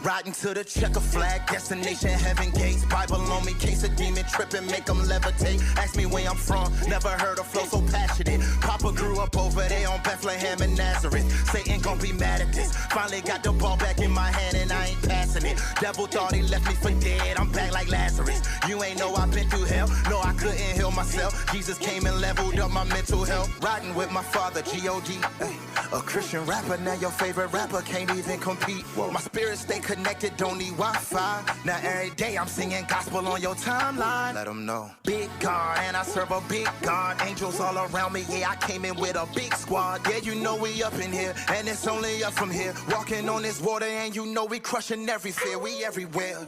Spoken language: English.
Riding to the checker flag, destination heaven gates. Bible on me, case a demon tripping, make them levitate. Ask me where I'm from, never heard a flow so passionate. Papa grew up over there on Bethlehem and Nazareth. Satan gon' be mad at this. Finally got the ball back in my hand and I ain't passing it. Devil thought he left me for dead, I'm back like Lazarus. You ain't know I've been through hell, no I couldn't heal myself. Jesus came and leveled up my mental health. Riding with my father, G.O.D. A Christian rapper, now your favorite rapper can't even compete. My spirit stay connected, don't need Wi-Fi. Now every day I'm singing gospel on your timeline. Let them know. Big God, and I serve a big God. Angels all around me, yeah, I came in with a big squad. Yeah, you know we up in here, and it's only up from here. Walking on this water, and you know we crushing every fear, we everywhere.